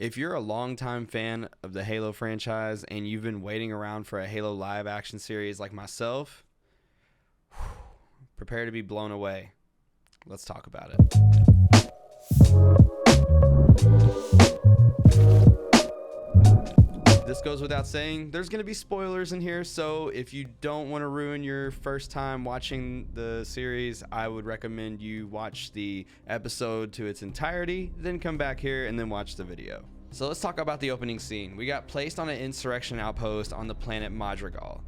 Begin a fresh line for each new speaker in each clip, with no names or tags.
If you're a longtime fan of the Halo franchise and you've been waiting around for a Halo live action series like myself, prepare to be blown away. Let's talk about it. This goes without saying, there's going to be spoilers in here, so if you don't want to ruin your first time watching the series, I would recommend you watch the episode to its entirety, then come back here and then watch the video. So let's talk about the opening scene. We got placed on an insurrection outpost on the planet Madrigal.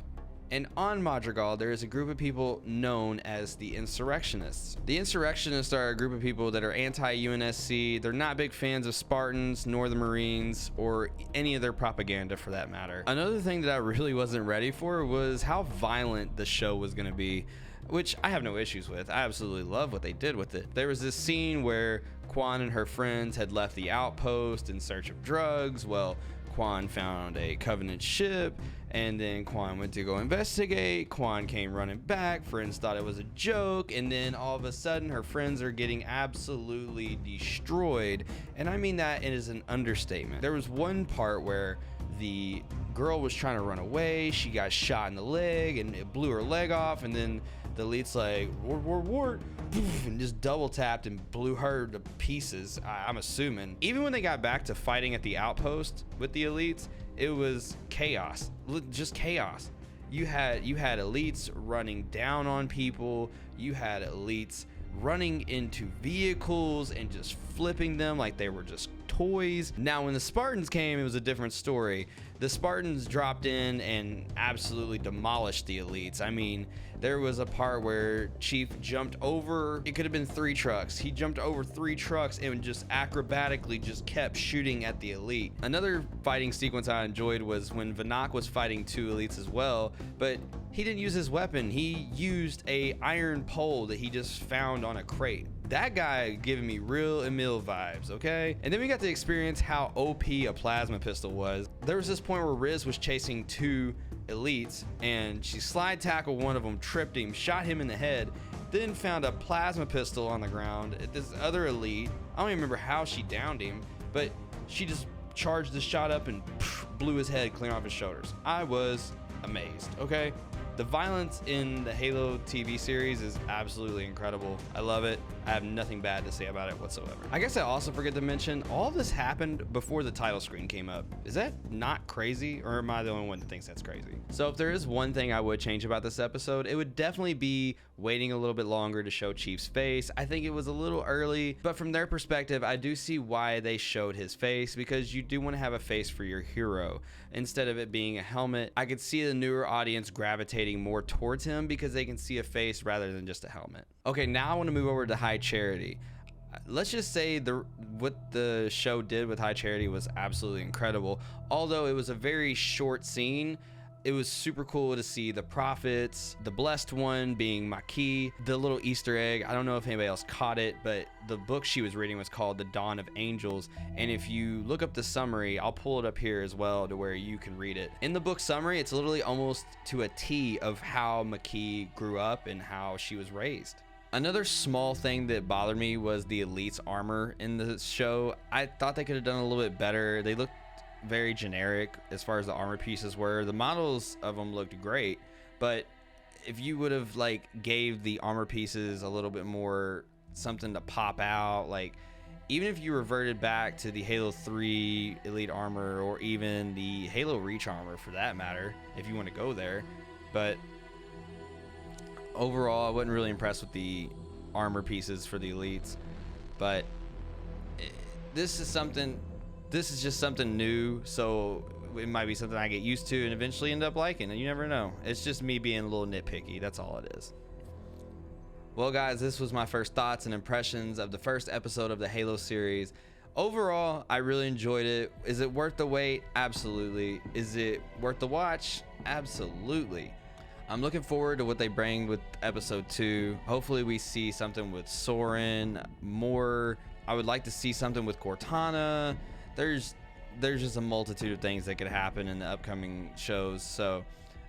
And on Madrigal, there is a group of people known as the Insurrectionists. The Insurrectionists are a group of people that are anti-UNSC. They're not big fans of Spartans, nor the Marines, or any of their propaganda for that matter. Another thing that I really wasn't ready for was how violent the show was going to be, which I have no issues with. I absolutely love what they did with it. There was this scene where Quan and her friends had left the outpost in search of drugs. Well, Quan found a Covenant ship, and then Quan went to go investigate. Quan came running back. Friends thought it was a joke, and then all of a sudden her friends are getting absolutely destroyed, and I mean that it is an understatement. There was one part where the girl was trying to run away. She got shot in the leg and it blew her leg off, and then the elite's like wart, and just double tapped and blew her to pieces. I'm assuming even when they got back to fighting at the outpost with the elites, it was chaos, just chaos. You had elites running down on people. You had elites running into vehicles and just flipping them like they were just toys. Now when the Spartans came, it was a different story. The Spartans dropped in and absolutely demolished the elites. I mean, there was a part where Chief jumped over, it could have been 3 trucks. He jumped over 3 trucks and just acrobatically just kept shooting at the elite. Another fighting sequence I enjoyed was when Vanak was fighting 2 elites as well, but he didn't use his weapon. He used a iron pole that he just found on a crate. That guy giving me real Emil vibes, okay? And then we got to experience how OP a plasma pistol was. There was this point where Riz was chasing 2 elites, and she slide tackled one of them, tripped him, shot him in the head, then found a plasma pistol on the ground. This other elite, I don't even remember how she downed him, but she just charged the shot up and blew his head clean off his shoulders. I was amazed, okay? The violence in the Halo TV series is absolutely incredible. I love it. I have nothing bad to say about it whatsoever. I guess I also forget to mention, all this happened before the title screen came up. Is that not crazy, or am I the only one that thinks that's crazy? So if there is one thing I would change about this episode, it would definitely be waiting a little bit longer to show Chief's face. I think it was a little early, but from their perspective, I do see why they showed his face, because you do want to have a face for your hero. Instead of it being a helmet, I could see the newer audience gravitating more towards him because they can see a face rather than just a helmet. Okay, now I want to move over to High Charity. Let's just say what the show did with High Charity was absolutely incredible. Although it was a very short scene, it was super cool to see the prophets, the blessed one being Maki, the little Easter egg. I don't know if anybody else caught it, but the book she was reading was called The Dawn of Angels. And if you look up the summary, I'll pull it up here as well to where you can read it. In the book summary, it's literally almost to a T of how Maki grew up and how she was raised. Another small thing that bothered me was the Elite's armor in the show. I thought they could have done a little bit better. They looked very generic as far as the armor pieces were. The models of them looked great, but if you would have gave the armor pieces a little bit more something to pop out, like even if you reverted back to the Halo 3 Elite armor, or even the Halo Reach armor for that matter, if you want to go there. But overall, I wasn't really impressed with the armor pieces for the elites, but this is just something new, so it might be something I get used to and eventually end up liking, and you never know. It's just me being a little nitpicky, that's all it is. Well guys, this was my first thoughts and impressions of the first episode of the Halo series. Overall, I really enjoyed it. Is it worth the wait? Absolutely. Is it worth the watch? Absolutely. I'm looking forward to what they bring with episode 2. Hopefully we see something with Soren more. I would like to see something with Cortana. There's just a multitude of things that could happen in the upcoming shows. So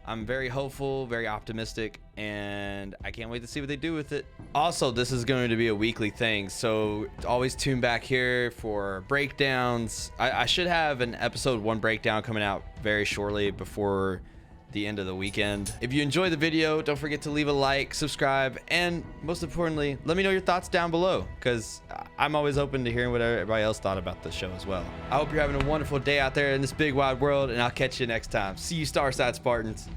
I'm very hopeful, very optimistic, and I can't wait to see what they do with it. Also, this is going to be a weekly thing, so always tune back here for breakdowns. I should have an episode 1 breakdown coming out very shortly before the end of the weekend. If you enjoyed the video, don't forget to leave a like, subscribe, and most importantly, let me know your thoughts down below, because I'm always open to hearing what everybody else thought about the show as well. I hope you're having a wonderful day out there in this big wide world, and I'll catch you next time. See you Starside Spartans.